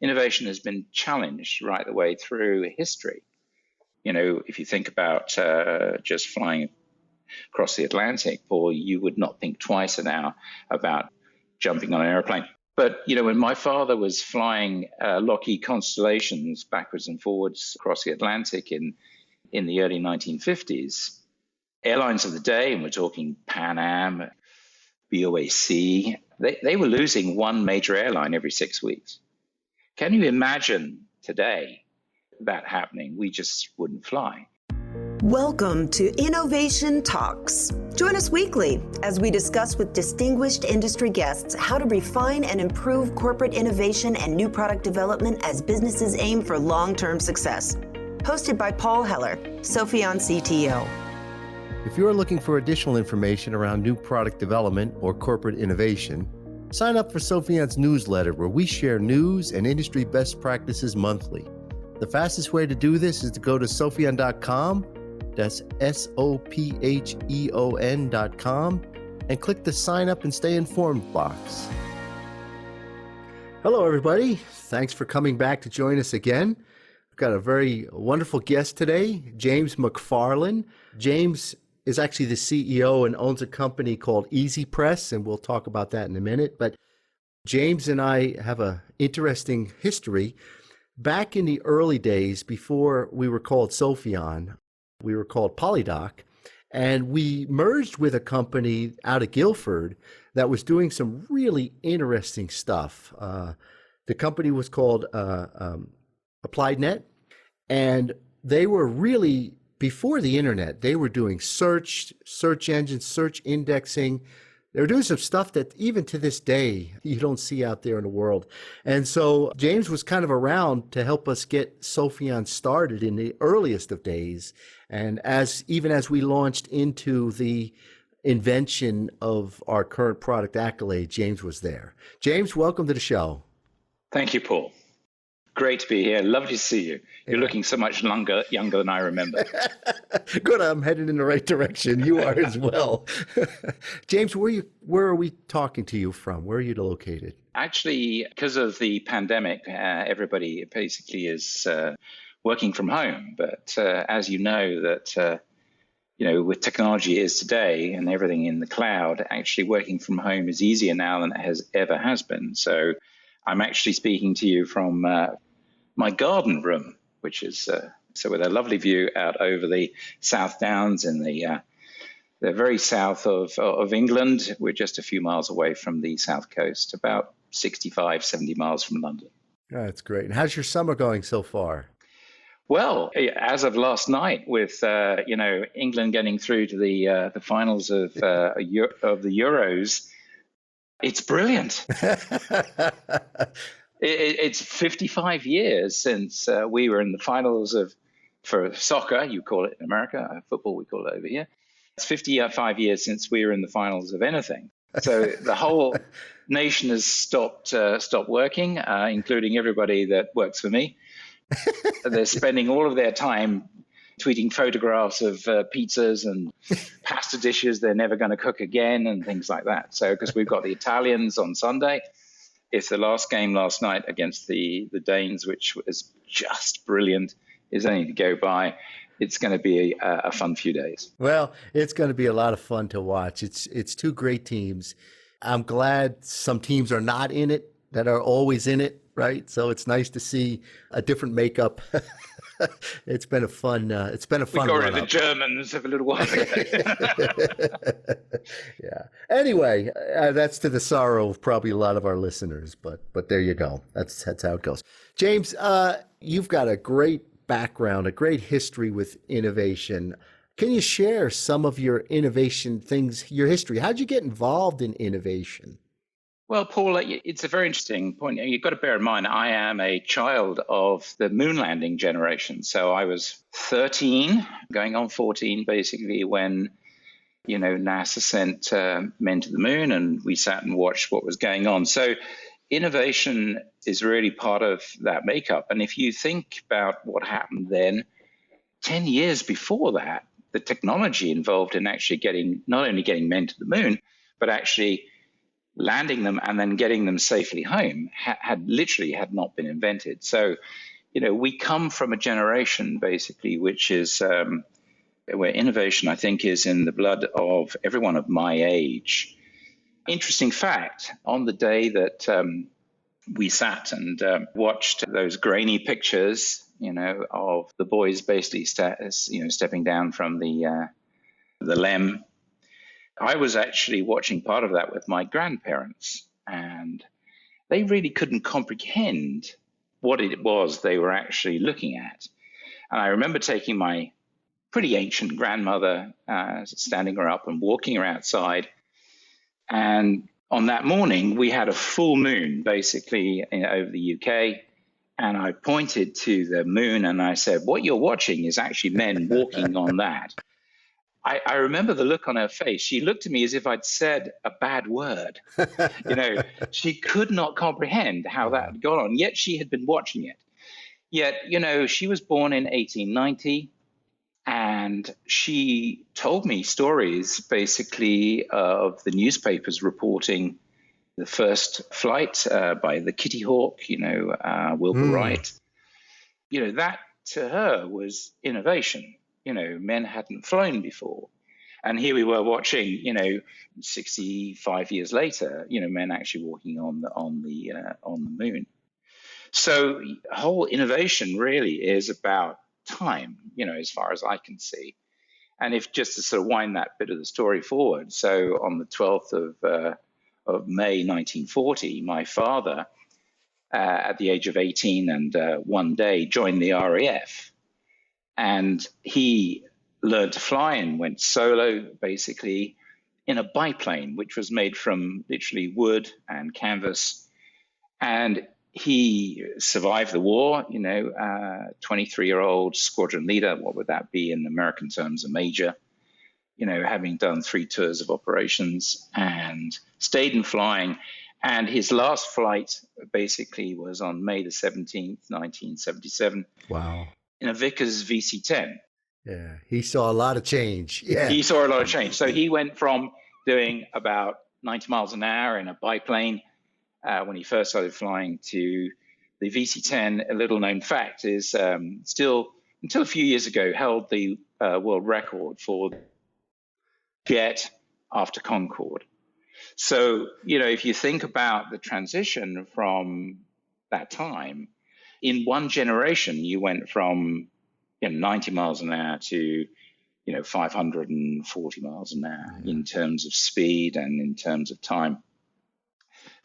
innovation has been challenged right the way through history. If you think about just flying across the Atlantic, Paul, you would not think twice an hour about jumping on an airplane. But, when my father was flying Lockheed Constellations backwards and forwards across the Atlantic in the early 1950s, airlines of the day, and we're talking Pan Am, BOAC, they were losing one major airline every 6 weeks. Can you imagine today that happening? We just wouldn't fly. Welcome to Innovation Talks. Join us weekly as we discuss with distinguished industry guests how to refine and improve corporate innovation and new product development as businesses aim for long-term success. Hosted by Paul Heller, Sopheon CTO. If you're looking for additional information around new product development or corporate innovation, sign up for Sopheon's newsletter where we share news and industry best practices monthly. The fastest way to do this is to go to Sopheon.com, that's Sopheon.com, and click the sign up and stay informed box. Hello, everybody. Thanks for coming back to join us again. We've got a very wonderful guest today, James Macfarlane. James is actually the CEO and owns a company called Easypress, and we'll talk about that in a minute. But James and I have an interesting history. Back in the early days, before we were called Sopheon, we were called Polydoc, and we merged with a company out of Guilford that was doing some really interesting stuff. The company was called AppliedNet, and they were really, before the internet, they were doing search engines, search indexing. They were doing some stuff that even to this day, you don't see out there in the world. And so James was kind of around to help us get Sopheon started in the earliest of days. And even as we launched into the invention of our current product Accolade, James was there. James, welcome to the show. Thank you, Paul. Great to be here. Lovely to see you. You're looking so much younger than I remember. Good. I'm headed in the right direction. You are as well. James, where are we talking to you from? Where are you located? Actually, because of the pandemic, everybody basically is working from home. But as you know, that with technology is today and everything in the cloud, actually working from home is easier now than it ever has been. So I'm actually speaking to you from my garden room, which is so with a lovely view out over the South Downs in the very south of England. We're just a few miles away from the south coast, about 65, 70 miles from London. That's great. And how's your summer going so far? Well, as of last night, with England getting through to the finals of the Euros, it's brilliant. It's 55 years since we were in the finals for soccer. You call it in America, football we call it over here. It's 55 years since we were in the finals of anything. So the whole nation has stopped working, including everybody that works for me. They're spending all of their time tweeting photographs of pizzas and pasta dishes they're never going to cook again and things like that. So because we've got the Italians on Sunday. If the last game last night against the Danes, which was just brilliant, is only to go by, it's going to be a fun few days. Well, it's going to be a lot of fun to watch. It's two great teams. I'm glad some teams are not in it that are always in it, right? So it's nice to see a different makeup. It's been a fun. We got rid of the Germans a little while ago. Yeah. Anyway, that's to the sorrow of probably a lot of our listeners, but there you go. That's how it goes. James, you've got a great background, a great history with innovation. Can you share some of your innovation things, your history? How'd you get involved in innovation? Well, Paul, it's a very interesting point. You've got to bear in mind, I am a child of the moon landing generation. So I was 13, going on 14, basically, when, NASA sent men to the moon and we sat and watched what was going on. So innovation is really part of that makeup. And if you think about what happened then, 10 years before that, the technology involved in actually not only getting men to the moon, but actually landing them and then getting them safely home had literally had not been invented. So, we come from a generation basically which is where innovation, I think, is in the blood of everyone of my age. Interesting fact, on the day that we sat and watched those grainy pictures, of the boys basically stepping down from the LEM, I was actually watching part of that with my grandparents, and they really couldn't comprehend what it was they were actually looking at. And I remember taking my pretty ancient grandmother, standing her up and walking her outside. And on that morning, we had a full moon basically over the UK. And I pointed to the moon and I said, what you're watching is actually men walking on that. I remember the look on her face. She looked at me as if I'd said a bad word. She could not comprehend how that had gone on, yet she had been watching it. Yet, she was born in 1890, and she told me stories basically of the newspapers reporting the first flight by the Kitty Hawk, Wilbur Wright. That to her was innovation. Men hadn't flown before. And here we were watching, 65 years later, men actually walking on the moon. So whole innovation really is about time, as far as I can see. And if just to sort of wind that bit of the story forward, so on the 12th of May 1940, my father, at the age of 18 and one day, joined the RAF. And he learned to fly and went solo, basically, in a biplane, which was made from literally wood and canvas. And he survived the war, 23-year-old squadron leader. What would that be in American terms? A major, having done 3 tours of operations and stayed in flying. And his last flight basically was on May the 17th, 1977. Wow. In a Vickers VC-10. Yeah, he saw a lot of change. Yeah, he saw a lot of change. So he went from doing about 90 miles an hour in a biplane when he first started flying to the VC-10. A little known fact is still, until a few years ago, held the world record for jet after Concorde. So, if you think about the transition from that time, in one generation, you went from 90 miles an hour to 540 miles an hour in terms of speed and in terms of time.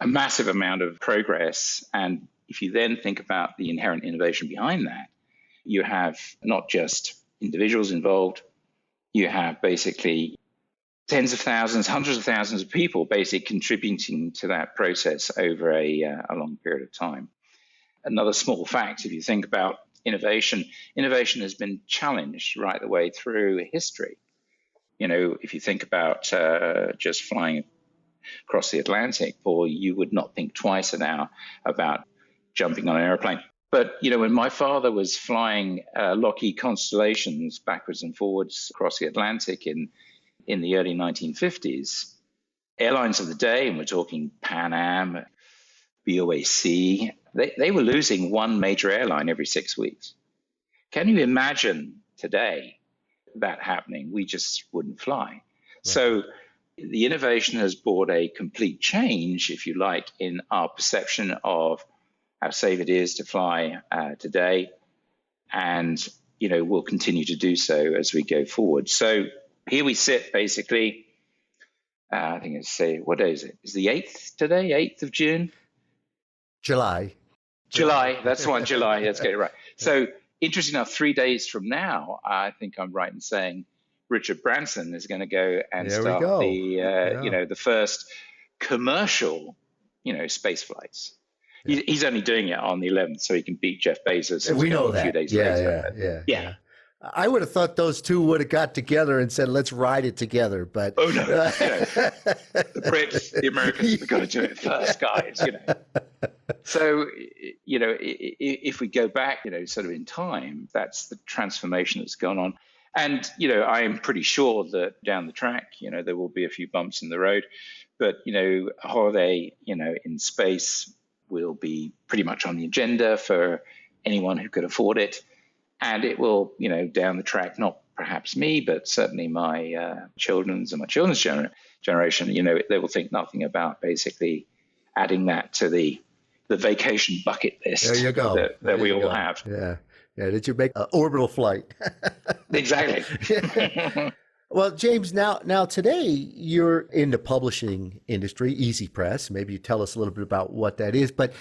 A massive amount of progress. And if you then think about the inherent innovation behind that, you have not just individuals involved, you have basically tens of thousands, hundreds of thousands of people basically contributing to that process over a long period of time. Another small fact, if you think about innovation has been challenged right the way through history. If you think about just flying across the Atlantic, or you would not think twice an hour about jumping on an airplane. But, when my father was flying Lockheed Constellations backwards and forwards across the Atlantic in the early 1950s, airlines of the day, and we're talking Pan Am, BOAC, they were losing one major airline every 6 weeks. Can you imagine today that happening? We just wouldn't fly. Right. So the innovation has brought a complete change, if you like, in our perception of how safe it is to fly today. And, we'll continue to do so as we go forward. So here we sit, basically, I think it's, what day is it? Is the 8th today, 8th of June? July, that's the one, July. Let's get it right. So, interesting enough, 3 days from now, I think I'm right in saying Richard Branson is going to go and start the first commercial, space flights. Yeah. He's only doing it on the 11th, so he can beat Jeff Bezos. We know that. A few days later. Yeah. I would have thought those two would have got together and said, let's ride it together. But oh, no. The Brits, the Americans, we've got to do it first, guys, So, if we go back, sort of in time, that's the transformation that's gone on. And, I am pretty sure that down the track, there will be a few bumps in the road. But, a holiday, in space will be pretty much on the agenda for anyone who could afford it. And it will, down the track, not perhaps me, but certainly my children's and my children's generation, they will think nothing about basically adding that to the vacation bucket list There you go. that we all have. Yeah. Yeah. Did you make an orbital flight? Exactly. Well, James, now today you're in the publishing industry, Easypress. Maybe you tell us a little bit about what that is. But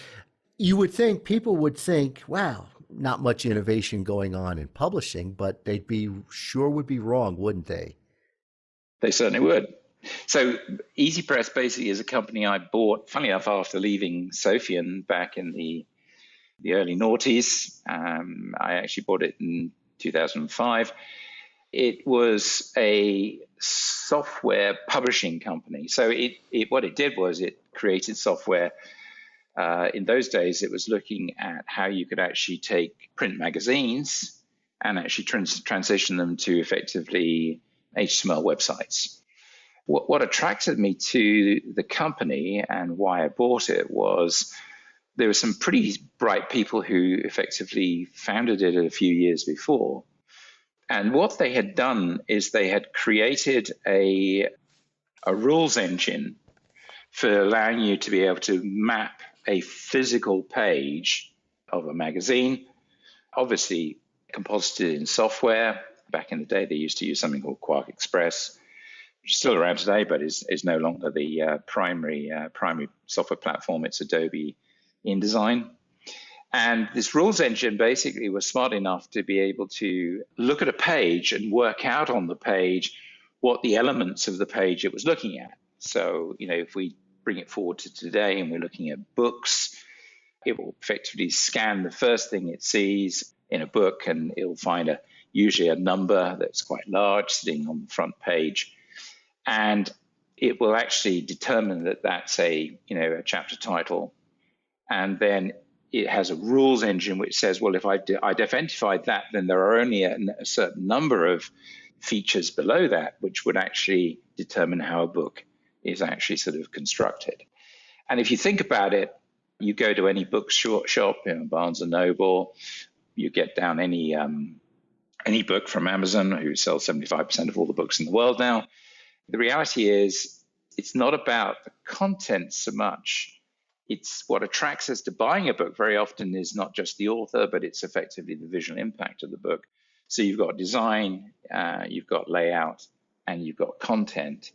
people would think, wow, not much innovation going on in publishing, but would be wrong, wouldn't they? They certainly would. So Easypress basically is a company I bought, funny enough, after leaving Sopheon back in the early noughties. I actually bought it in 2005. It was a software publishing company. So what it did was it created software. In those days, it was looking at how you could actually take print magazines and actually transition them to effectively HTML websites. What attracted me to the company and why I bought it was there were some pretty bright people who effectively founded it a few years before. And what they had done is they had created a rules engine for allowing you to be able to map a physical page of a magazine, obviously composited in software. Back in the day, they used to use something called Quark Express, which is still around today, but is no longer the primary software platform. It's Adobe InDesign. And this rules engine basically was smart enough to be able to look at a page and work out on the page what the elements of the page it was looking at. So, if we bring it forward to today and we're looking at books, it will effectively scan the first thing it sees in a book, and it'll find usually a number that's quite large sitting on the front page. And it will actually determine that that's a chapter title. And then it has a rules engine which says, well, if I've identified that, then there are only a certain number of features below that which would actually determine how a book is actually sort of constructed. And if you think about it, you go to any bookshop, Barnes and Noble, you get down any book from Amazon, who sells 75% of all the books in the world now. The reality is it's not about the content so much. It's what attracts us to buying a book very often is not just the author, but it's effectively the visual impact of the book. So you've got design, you've got layout, and you've got content.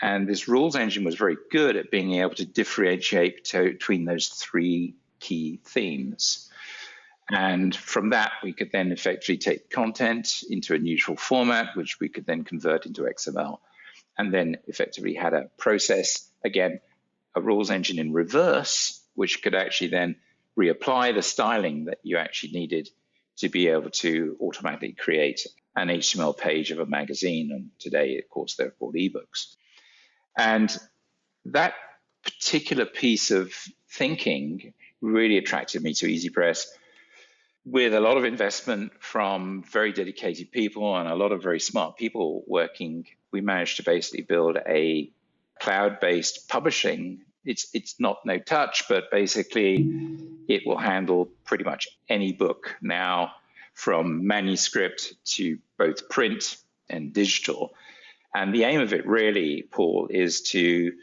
And this rules engine was very good at being able to differentiate between those three key themes. And from that, we could then effectively take content into a neutral format, which we could then convert into XML, and then effectively had a process, again, a rules engine in reverse, which could actually then reapply the styling that you actually needed to be able to automatically create an HTML page of a magazine. And today, of course, they're called ebooks. And that particular piece of thinking really attracted me to Easypress. With a lot of investment from very dedicated people and a lot of very smart people working, we managed to basically build a cloud-based publishing. It's not no touch, but basically it will handle pretty much any book now, from manuscript to both print and digital. And the aim of it really, Paul, is to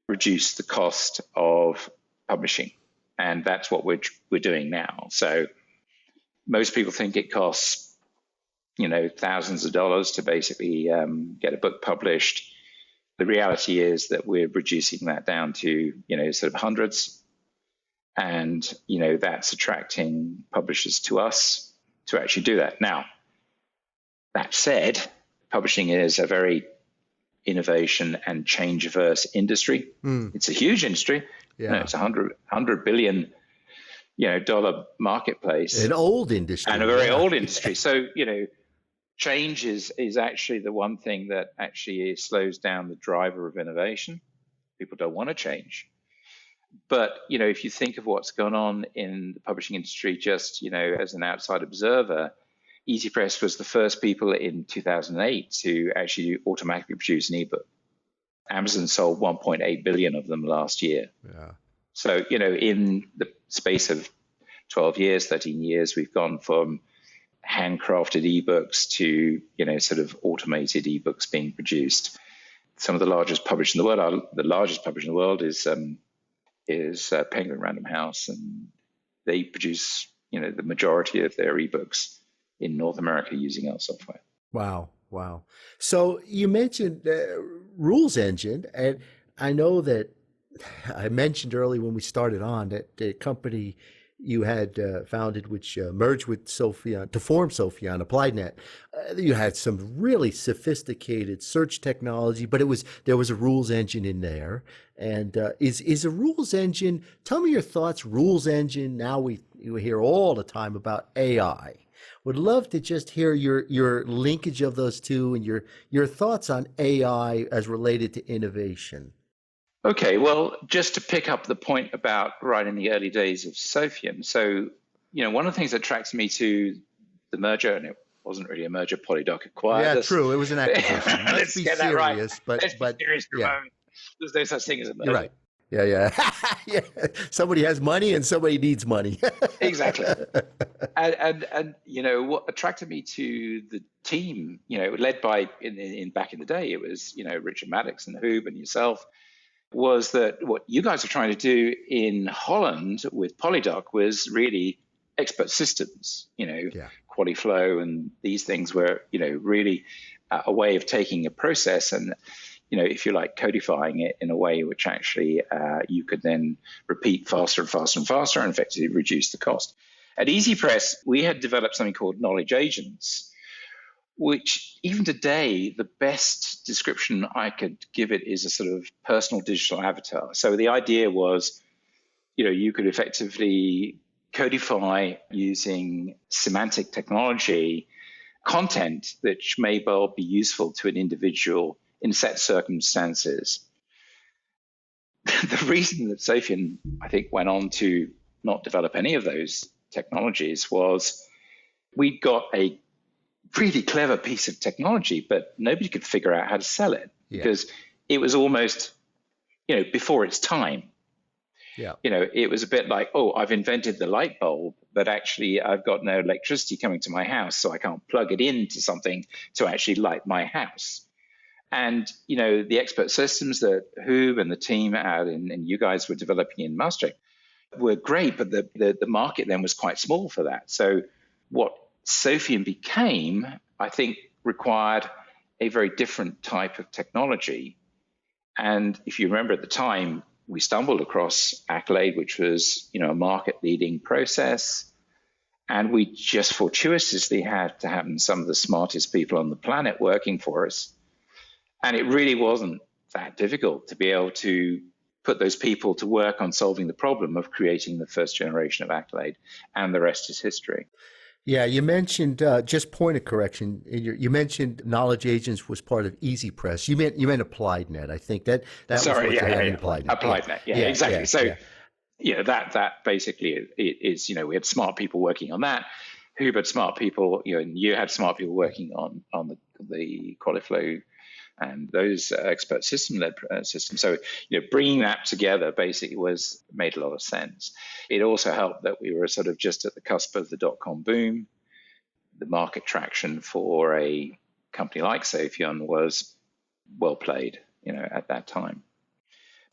reduce the cost of publishing. And that's what we're doing now. So most people think it costs, thousands of dollars to basically get a book published. The reality is that we're reducing that down to, sort of hundreds. And, that's attracting publishers to us to actually do that. Now, that said, publishing is a very innovation and change-averse industry. It's a huge industry. Yeah. It's $100 billion, dollar marketplace. An old industry. And a very old industry. So, change is actually the one thing that actually slows down the driver of innovation. People don't want to change. But, if you think of what's gone on in the publishing industry, just, as an outside observer, Easypress was the first people in 2008 to actually automatically produce an ebook. Amazon sold 1.8 billion of them last year. Yeah. So, in the space of 12 years, 13 years, we've gone from handcrafted ebooks to, sort of automated ebooks being produced. Some of the largest publishers in the world the largest publisher in the world is Penguin Random House, and they produce, the majority of their ebooks in North America using our software. Wow. Wow. So you mentioned Rules Engine, and I know that I mentioned early when we started on that the company you had founded, which merged with Sopheon to form Sopheon, AppliedNet, you had some really sophisticated search technology, but there was a rules engine in there. And is a rules engine? Tell me your thoughts. Rules engine. Now we hear all the time about AI. Would love to just hear your linkage of those two and your thoughts on AI as related to innovation. Okay, well, just to pick up the point about right in the early days of Sopheon. So, one of the things that attracts me to the merger, and it wasn't really a merger, Polydoc acquired us. True. It was an acquisition. Let's be get serious, that right. but Let's be serious for a moment. There's no such thing as a merger. You're right. Yeah. Yeah. Somebody has money and somebody needs money. Exactly. And what attracted me to the team, led by back in the day, it was, Richard Maddox and Hoob and yourself, was that what you guys are trying to do in Holland with Polydoc was really expert systems, QualiFlow, and these things were, really a way of taking a process and, if you like, codifying it in a way which actually you could then repeat faster and faster and faster and effectively reduce the cost. At Easypress, we had developed something called knowledge agents, which even today, the best description I could give it is a sort of personal digital avatar. So the idea was, you could effectively codify using semantic technology content that may well be useful to an individual in set circumstances. The reason that Sopheon, I think, went on to not develop any of those technologies was we got a really clever piece of technology, but nobody could figure out how to sell it because it was almost, before its time. Yeah. It was a bit like, oh, I've invented the light bulb, but actually I've got no electricity coming to my house, so I can't plug it into something to actually light my house. And, the expert systems that Hoob and the team out and you guys were developing in Maastricht were great, but the market then was quite small for that. So what Sopheon became, I think, required a very different type of technology. And if you remember at the time, we stumbled across Accolade, which was, a market-leading process. And we just fortuitously had to have some of the smartest people on the planet working for us. And it really wasn't that difficult to be able to put those people to work on solving the problem of creating the first generation of Accolade, and the rest is history. Yeah, you mentioned, just point of correction, you mentioned knowledge agents was part of Easypress. You meant AppliedNet. I think that Sorry, was what you had in AppliedNet. AppliedNet. Yeah, exactly. That basically is, we had smart people working on that. Who had smart people, and you had smart people working on the QualiFlow and those expert system-led systems. So, bringing that together basically made a lot of sense. It also helped that we were sort of just at the cusp of the dot-com boom. The market traction for a company like Sopheon was well played, at that time.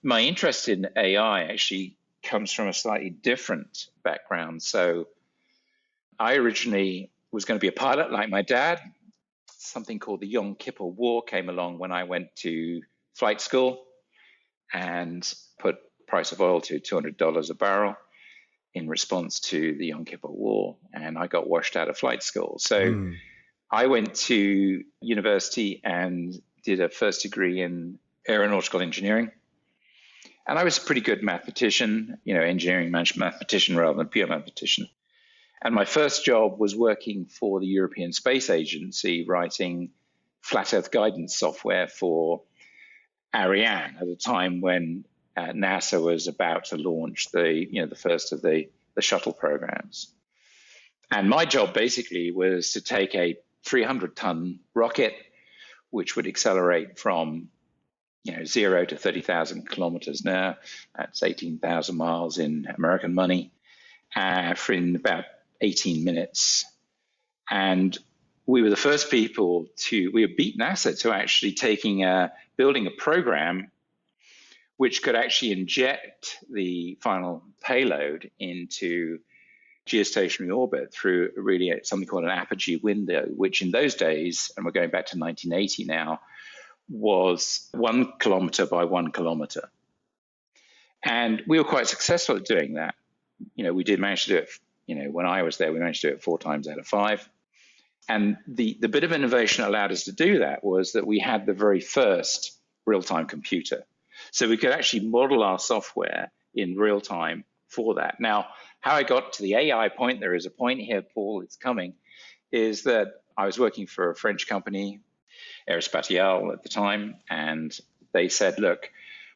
My interest in AI actually comes from a slightly different background. So I originally was going to be a pilot like my dad. Something called the Yom Kippur War came along when I went to flight school and put the price of oil to $200 a barrel in response to the Yom Kippur War. And I got washed out of flight school. So I went to university and did a first degree in aeronautical engineering. And I was a pretty good mathematician, engineering management mathematician rather than pure mathematician. And my first job was working for the European Space Agency, writing flat Earth guidance software for Ariane at a time when NASA was about to launch the first of the shuttle programs. And my job basically was to take a 300-ton rocket, which would accelerate from 0 to 30,000 kilometers now. That's 18,000 miles in American money, for in about 18 minutes. And we were the first people we were beat NASA to actually building a program which could actually inject the final payload into geostationary orbit through really something called an apogee window, which in those days, and we're going back to 1980 now, was 1 kilometer by 1 kilometer. And we were quite successful at doing that. We did manage to do it, when I was there, we managed to do it 4 times out of 5. And the bit of innovation that allowed us to do that was that we had the very first real-time computer. So we could actually model our software in real time for that. Now, how I got to the AI point, there is a point here, Paul, it's coming, is that I was working for a French company, Aerospatiale at the time, and they said, look,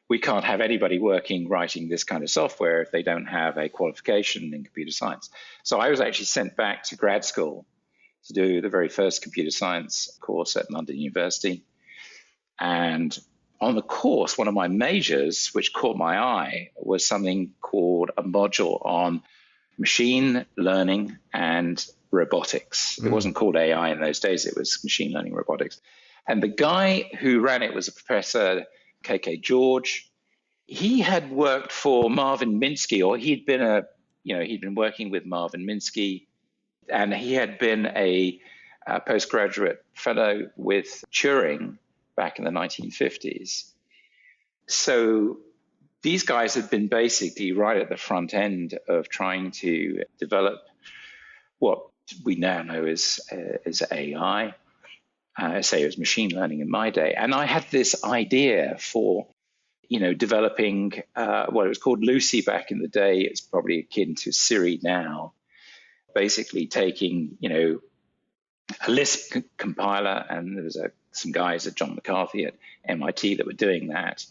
we can't have anybody writing this kind of software if they don't have a qualification in computer science. So I was actually sent back to grad school to do the very first computer science course at London University. And on the course, one of my majors, which caught my eye, was something called a module on machine learning and robotics. It wasn't called AI in those days, it was machine learning robotics. And the guy who ran it was a professor, K.K. George. He had worked for Marvin Minsky, or he'd been working with Marvin Minsky, and he had been a postgraduate fellow with Turing back in the 1950s. So these guys had been basically right at the front end of trying to develop what we now know as AI. I say it was machine learning in my day. And I had this idea for, developing what it was called Lucy back in the day. It's probably akin to Siri now. Basically taking, a Lisp compiler, and there was some guys at John McCarthy at MIT that were doing that,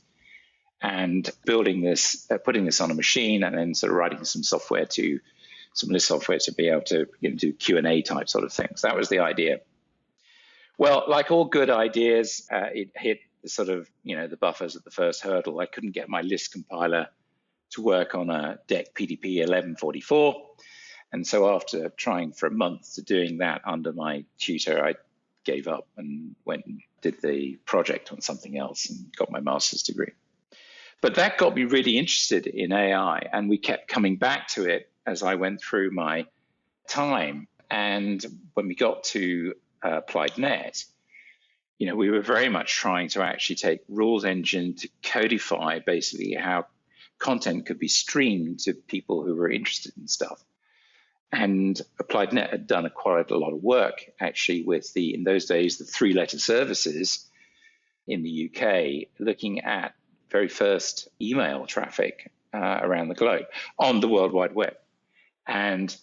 and building this, putting this on a machine, and then sort of writing some Lisp software to be able to do Q&A type sort of things. That was the idea. Well, like all good ideas, it hit the sort of, the buffers at the first hurdle. I couldn't get my Lisp compiler to work on a DEC PDP 1144. And so after trying for a month to doing that under my tutor, I gave up and went and did the project on something else and got my master's degree. But that got me really interested in AI, and we kept coming back to it as I went through my time. And when we got to Applied Net, we were very much trying to actually take rules engine to codify basically how content could be streamed to people who were interested in stuff. And Applied Net had done quite a lot of work actually with in those days, the 3-letter services in the UK, looking at very first email traffic around the globe on the World Wide Web. And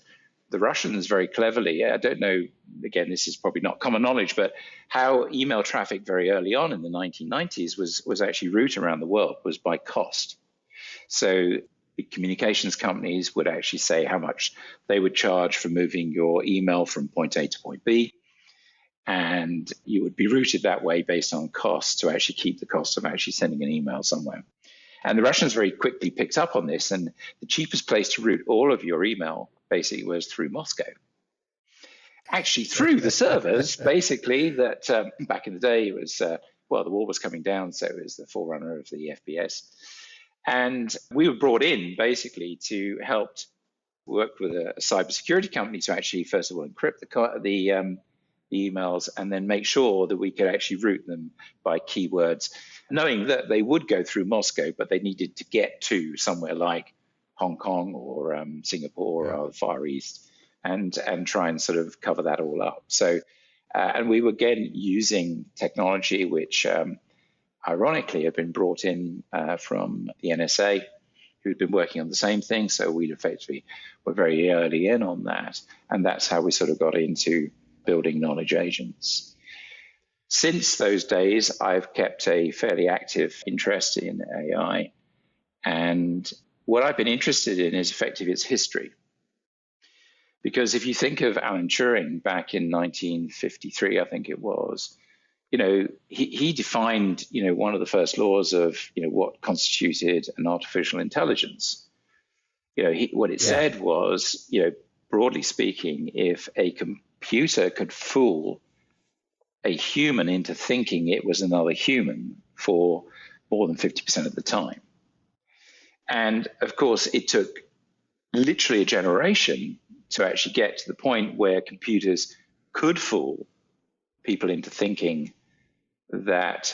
the Russians very cleverly, I don't know, again, this is probably not common knowledge, but how email traffic very early on in the 1990s was actually routed around the world was by cost. So the communications companies would actually say how much they would charge for moving your email from point A to point B. And you would be routed that way based on cost to actually keep the cost of actually sending an email somewhere. And the Russians very quickly picked up on this. And the cheapest place to route all of your email basically was through Moscow. Actually, through the servers, basically, that back in the day, it was, the wall was coming down, so it was the forerunner of the FPS. And we were brought in basically to help work with a cybersecurity company to actually, first of all, encrypt the emails and then make sure that we could actually route them by keywords, knowing that they would go through Moscow, but they needed to get to somewhere like Hong Kong or Singapore or the Far East and try and sort of cover that all up. So, and we were again using technology which ironically had been brought in from the NSA, who'd been working on the same thing. So we effectively were very early in on that. And that's how we sort of got into building knowledge agents. Since those days, I've kept a fairly active interest in AI. And what I've been interested in is effectively its history. Because if you think of Alan Turing back in 1953, I think it was, he defined, one of the first laws of, what constituted an artificial intelligence. What it said was, broadly speaking, if a computer could fool a human into thinking it was another human for more than 50% of the time. And of course, it took literally a generation to actually get to the point where computers could fool people into thinking that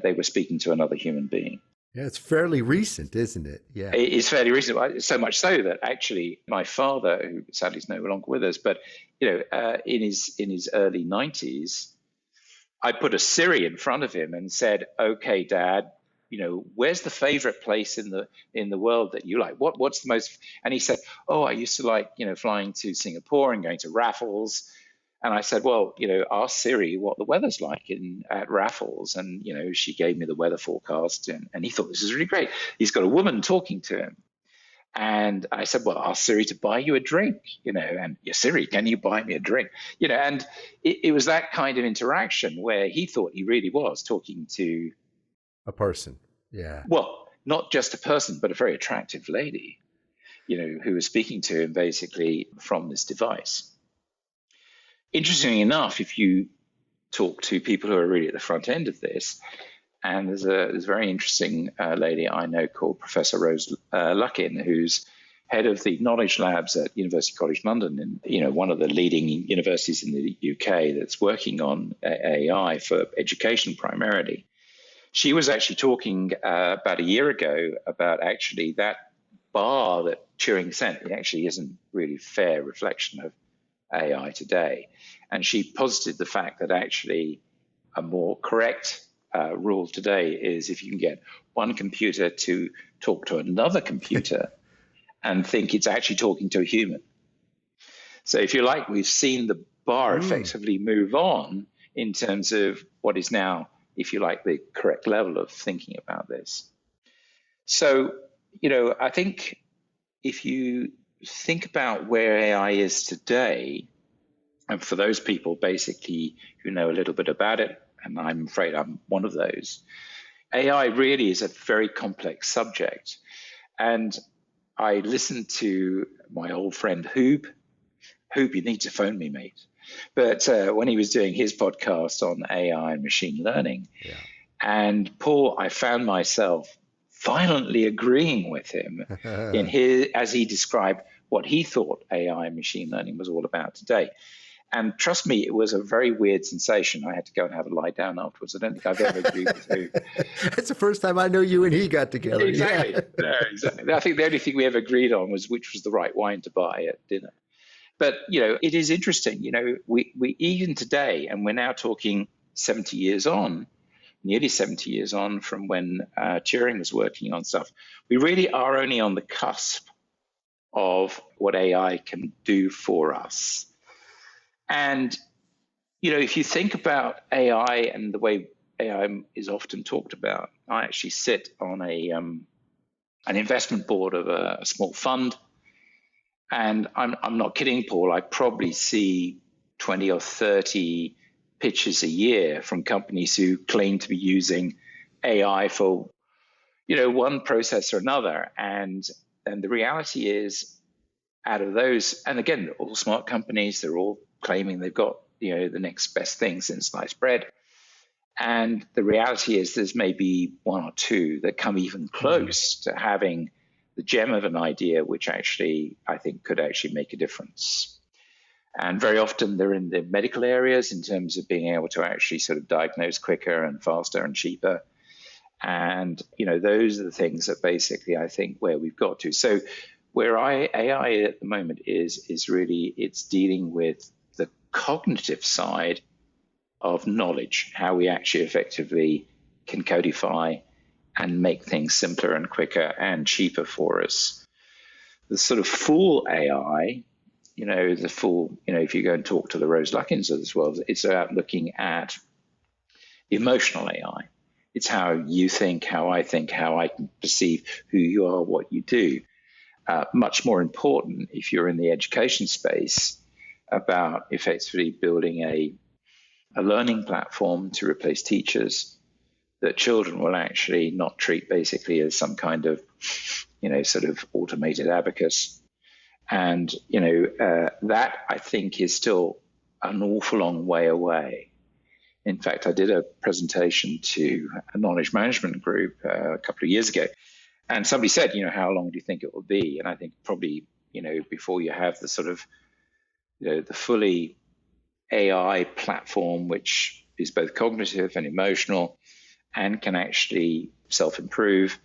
they were speaking to another human being. Yeah, it's fairly recent, isn't it? Yeah. It's fairly recent, so much so that actually my father, who sadly is no longer with us, but in his early 90s, I put a Siri in front of him and said, "Okay, Dad, where's the favorite place in the world that you like? What's the most?" And he said, "Oh, I used to like flying to Singapore and going to Raffles." And I said, "Well, ask Siri what the weather's like at Raffles." And, she gave me the weather forecast, and he thought this is really great. He's got a woman talking to him. And I said, "Well, ask Siri to buy you a drink, and yeah, Siri, can you buy me a drink?" And it was that kind of interaction where he thought he really was talking to a person. Yeah. Well, not just a person, but a very attractive lady, who was speaking to him basically from this device. Interestingly enough, if you talk to people who are really at the front end of this, and there's a very interesting lady I know called Professor Rose Luckin, who's head of the knowledge labs at University College London, and one of the leading universities in the UK that's working on AI for education primarily. She was actually talking about a year ago about actually that bar that Turing set. It actually isn't really a fair reflection of AI today. And she posited the fact that actually a more correct rule today is if you can get one computer to talk to another computer and think it's actually talking to a human. So if you like, we've seen the bar effectively move on in terms of what is now, if you like, the correct level of thinking about this. So, I think if you think about where AI is today, and for those people basically who know a little bit about it, and I'm afraid I'm one of those, AI really is a very complex subject. And I listened to my old friend Hoob. Hoob, you need to phone me, mate. But when he was doing his podcast on AI and machine learning, and Paul, I found myself violently agreeing with him as he described what he thought AI and machine learning was all about today. And trust me, it was a very weird sensation. I had to go and have a lie down afterwards. I don't think I've ever agreed with Hoob. That's the first time I know you and he got together. Exactly. Yeah. No, exactly. I think the only thing we ever agreed on was which was the right wine to buy at dinner. But, it is interesting. We even today, and we're now talking 70 years on, nearly 70 years on from when Turing was working on stuff, we really are only on the cusp of what AI can do for us. And, if you think about AI and the way AI is often talked about, I actually sit on an investment board of a small fund. And I'm not kidding, Paul. I probably see 20 or 30 pitches a year from companies who claim to be using AI for, one process or another. And the reality is, out of those, and again, they're all smart companies, they're all claiming they've got, the next best thing since sliced bread. And the reality is there's maybe one or two that come even close to having the gem of an idea, which actually, I think, could actually make a difference. And very often they're in the medical areas in terms of being able to actually sort of diagnose quicker and faster and cheaper. And, those are the things that basically I think where we've got to. So where AI at the moment is really, it's dealing with the cognitive side of knowledge, how we actually effectively can codify and make things simpler and quicker and cheaper for us. The sort of full AI, the full, if you go and talk to the Rose Luckins of this world, it's about looking at emotional AI. It's how you think, how I can perceive who you are, what you do. Much more important if you're in the education space about effectively building a a learning platform to replace teachers that children will actually not treat basically as some kind of, sort of automated abacus. And, that I think is still an awful long way away. In fact, I did a presentation to a knowledge management group a couple of years ago, and somebody said, how long do you think it will be? And I think probably, before you have the sort of, the fully AI platform, which is both cognitive and emotional and can actually self-improve,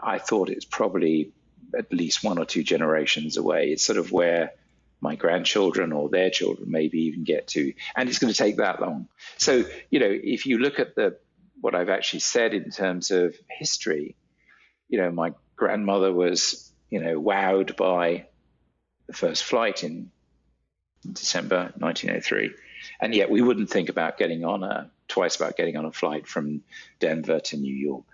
I thought it's probably at least 1 or 2 generations away. It's sort of where my grandchildren or their children maybe even get to, and it's going to take that long. So, if you look at what I've actually said in terms of history, my grandmother was, wowed by the first flight in December 1903, and yet we wouldn't think about twice about getting on a flight from Denver to New York.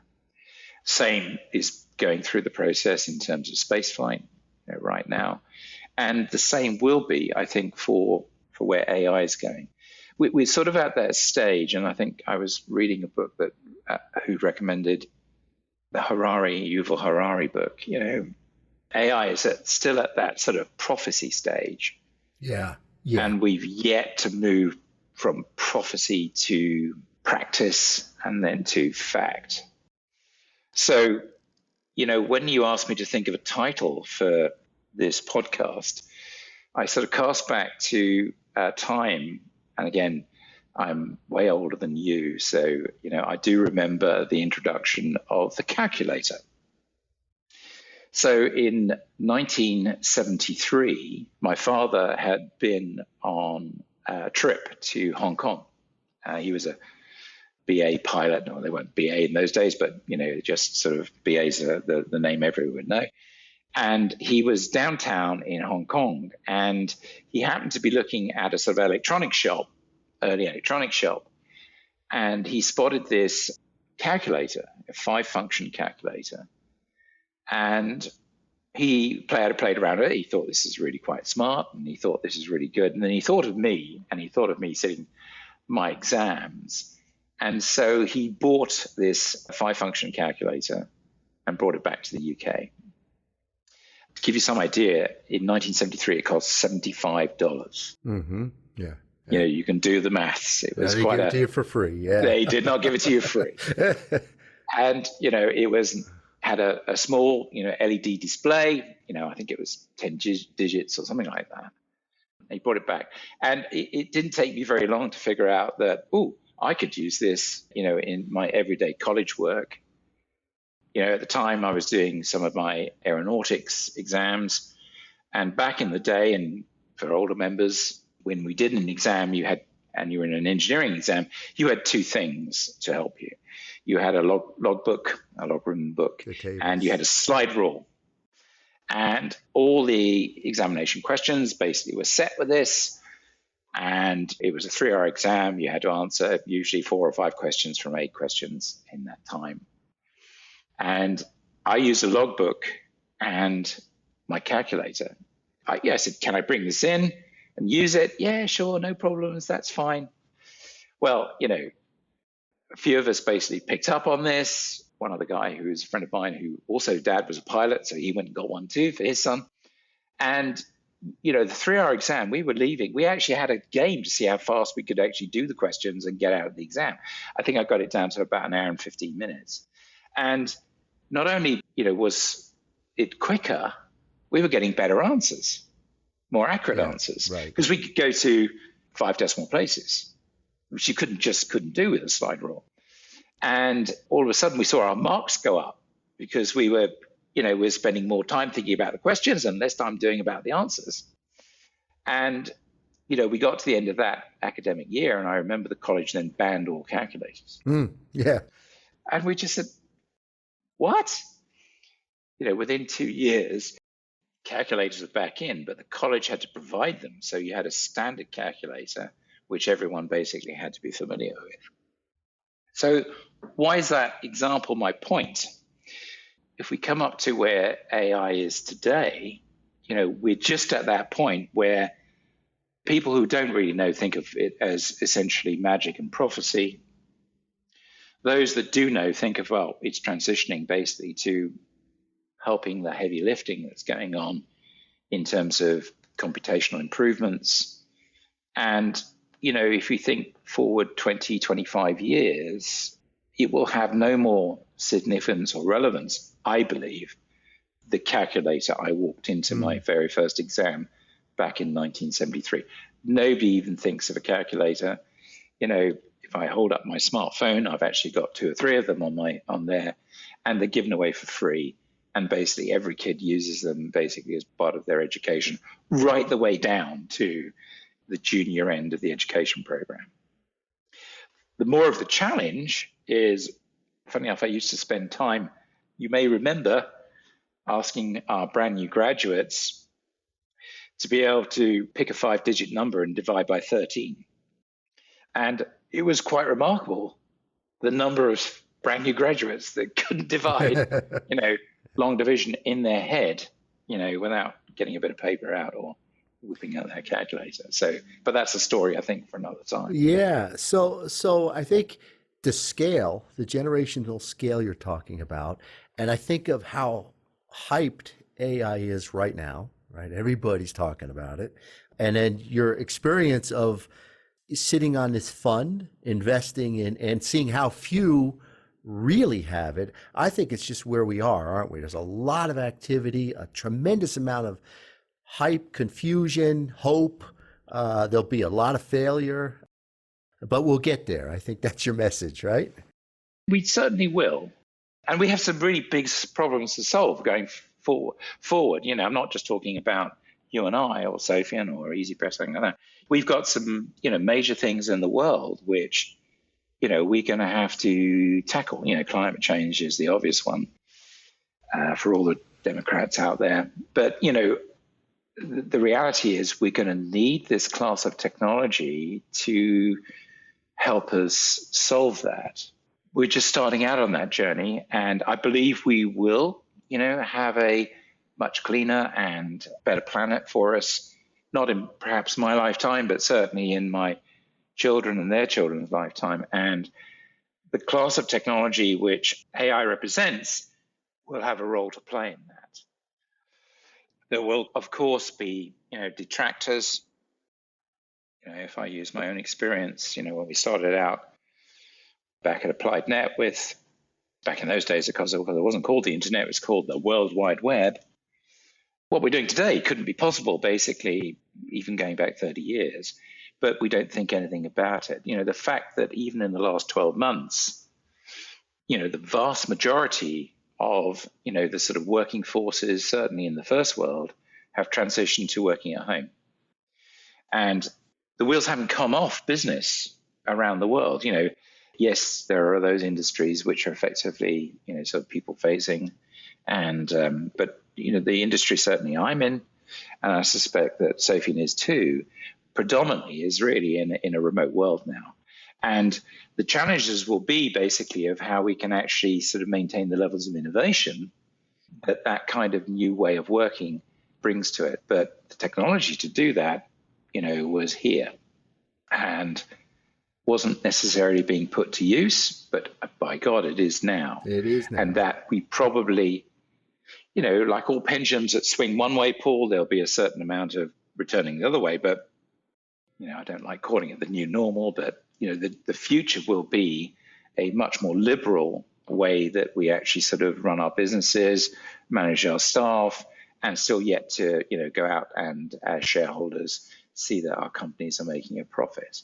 Same is going through the process in terms of spaceflight right now. And the same will be, I think, for where AI is going. We're sort of at that stage, and I think I was reading a book that who recommended the Yuval Harari book. AI is still at that sort of prophecy stage. Yeah. And we've yet to move from prophecy to practice and then to fact. So, when you asked me to think of a title for this podcast, I sort of cast back to a time, and again, I'm way older than you, so I do remember the introduction of the calculator. So in 1973, my father had been on a trip to Hong Kong. He was a BA pilot. No, they weren't BA in those days, but just sort of BA's the name everyone would know. And he was downtown in Hong Kong, and he happened to be looking at a sort of early electronics shop, and he spotted this calculator, a 5-function calculator, and he played around with it. He thought this is really quite smart, and he thought this is really good. And then he thought of me, and he thought of me sitting my exams. And so he bought this 5-function calculator and brought it back to the UK. To give you some idea, in 1973, it cost $75. Mm-hmm. Yeah. You can do the maths. It was they quite give it to you for free. Yeah. They did not give it to you free. And, it had a small, LED display. I think it was 10 digits or something like that. He brought it back. And it didn't take me very long to figure out that, I could use this, in my everyday college work. At the time I was doing some of my aeronautics exams, and back in the day, and for older members, when we did an exam, you were in an engineering exam, you had 2 things to help you. You had a logroom book, and you had a slide rule. And all the examination questions basically were set with this. And it was a 3-hour exam. You had to answer usually 4 or 5 questions from 8 questions in that time. And I used a logbook and my calculator. I said, can I bring this in and use it? Yeah, sure, no problems, that's fine. Well, a few of us basically picked up on this. One other guy who was a friend of mine who also dad was a pilot, so he went and got one too for his son. And, the 3-hour exam, we were leaving. We actually had a game to see how fast we could actually do the questions and get out of the exam. I think I got it down to about an hour and 15 minutes. And not only, was it quicker, we were getting better answers, more accurate answers, because we could go to 5 decimal places, which you couldn't do with a slide rule. And all of a sudden we saw our marks go up because we were, we're spending more time thinking about the questions and less time doing about the answers. And, we got to the end of that academic year, and I remember the college then banned all calculators. Yeah. And we just said, what? Within 2 years, calculators were back in, but the college had to provide them. So you had a standard calculator, which everyone basically had to be familiar with. So why is that example my point? If we come up to where AI is today, we're just at that point where People who don't really know think of it as essentially magic and prophecy. Those that do know think of, well, it's transitioning basically to helping the heavy lifting that's going on in terms of computational improvements. And, if we think forward 20, 25 years, it will have no more significance or relevance, I believe. The calculator I walked into my very first exam back in 1973. Nobody even thinks of a calculator. If I hold up my smartphone, I've actually got 2 or 3 of them on there, and they're given away for free. And basically every kid uses them basically as part of their education, right the way down to the junior end of the education program. The more of the challenge is, funny enough, I used to spend time, you may remember, asking our brand new graduates to be able to pick a 5-digit number and divide by 13. And it was quite remarkable, the number of brand new graduates that couldn't divide, long division in their head, without getting a bit of paper out or whipping out their calculator. So, but that's a story, I think, for another time. Yeah. So I think the generational scale you're talking about, and I think of how hyped AI is right now, right? Everybody's talking about it. And then your experience of sitting on this fund, investing in, and seeing how few really have it. I think it's just where we are, aren't we? There's a lot of activity, a tremendous amount of hype, confusion, hope. There'll be a lot of failure, but we'll get there. I think that's your message, right? We certainly will. And we have some really big problems to solve going forward. I'm not just talking about you and I or Sopheon or Easypress, something like that. We've got some, major things in the world which, we're going to have to tackle. Climate change is the obvious one for all the Democrats out there. But, the reality is we're going to need this class of technology to help us solve that. We're just starting out on that journey, and I believe we will, have a much cleaner and better planet for us, not in perhaps my lifetime, but certainly in my children and their children's lifetime. And the class of technology which AI represents will have a role to play in that. There will, of course, be, detractors. If I use my own experience, when we started out back at Applied Net back in those days, because it wasn't called the internet, it was called the World Wide Web. What we're doing today couldn't be possible, basically, even going back 30 years, but we don't think anything about it. The fact that even in the last 12 months, the vast majority of, the sort of working forces, certainly in the first world, have transitioned to working at home. And the wheels haven't come off business around the world. Yes, there are those industries which are effectively, sort of people facing. And, but, the industry certainly I'm in, and I suspect that Sopheon is too, predominantly is really in a remote world now. And the challenges will be basically of how we can actually sort of maintain the levels of innovation that kind of new way of working brings to it. But the technology to do that, was here and wasn't necessarily being put to use, but by God, it is now. It is now. And that we probably, like all pendulums that swing one way, Paul, there'll be a certain amount of returning the other way. But, I don't like calling it the new normal, but, the future will be a much more liberal way that we actually sort of run our businesses, manage our staff, and still yet to, go out and as shareholders see that our companies are making a profit.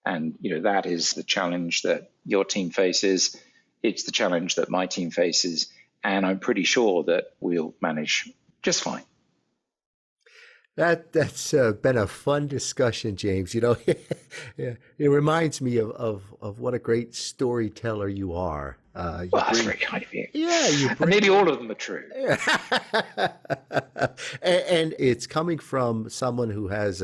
And, that is the challenge that your team faces. It's the challenge that my team faces. And I'm pretty sure that we'll manage just fine. That's been a fun discussion, James. Yeah, it reminds me of what a great storyteller you are. That's very kind of you. Yeah, and maybe all of them are true. and it's coming from someone who has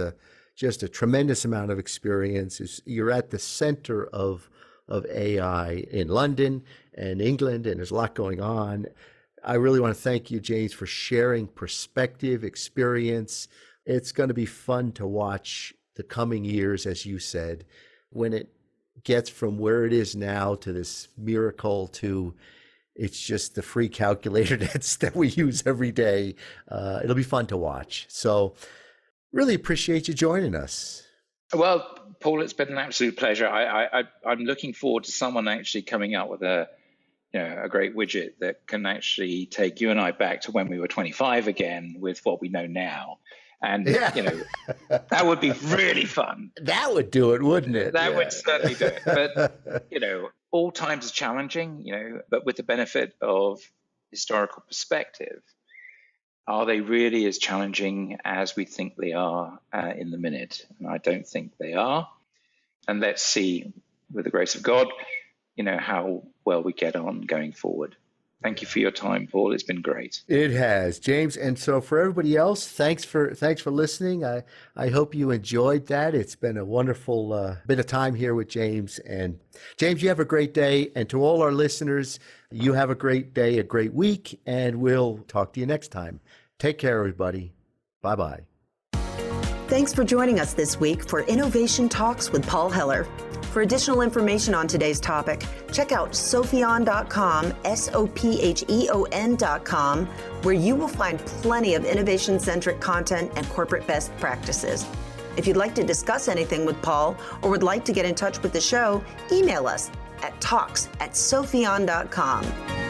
just a tremendous amount of experience. You're at the center of AI in London and England, and there's a lot going on. I really want to thank you, James, for sharing perspective, experience. It's going to be fun to watch the coming years, as you said, when it gets from where it is now to this miracle to it's just the free calculator that we use every day. It'll be fun to watch. So really appreciate you joining us. Well, Paul, it's been an absolute pleasure. I'm looking forward to someone actually coming up with a great widget that can actually take you and I back to when we were 25 again with what we know now. And, that would be really fun. That would do it, wouldn't it? That would certainly do it. But, all times are challenging, but with the benefit of historical perspective, are they really as challenging as we think they are in the minute? And I don't think they are. And let's see, with the grace of God, how well we get on going forward. Thank you for your time, Paul. It's been great. It has, James. And so for everybody else, thanks for listening. I hope you enjoyed that. It's been a wonderful bit of time here with James. And James, you have a great day. And to all our listeners, you have a great day, a great week, and we'll talk to you next time. Take care, everybody. Bye-bye. Thanks for joining us this week for Innovation Talks with Paul Heller. For additional information on today's topic, check out Sopheon.com, Sopheon.com, where you will find plenty of innovation-centric content and corporate best practices. If you'd like to discuss anything with Paul or would like to get in touch with the show, email us at talks@Sopheon.com.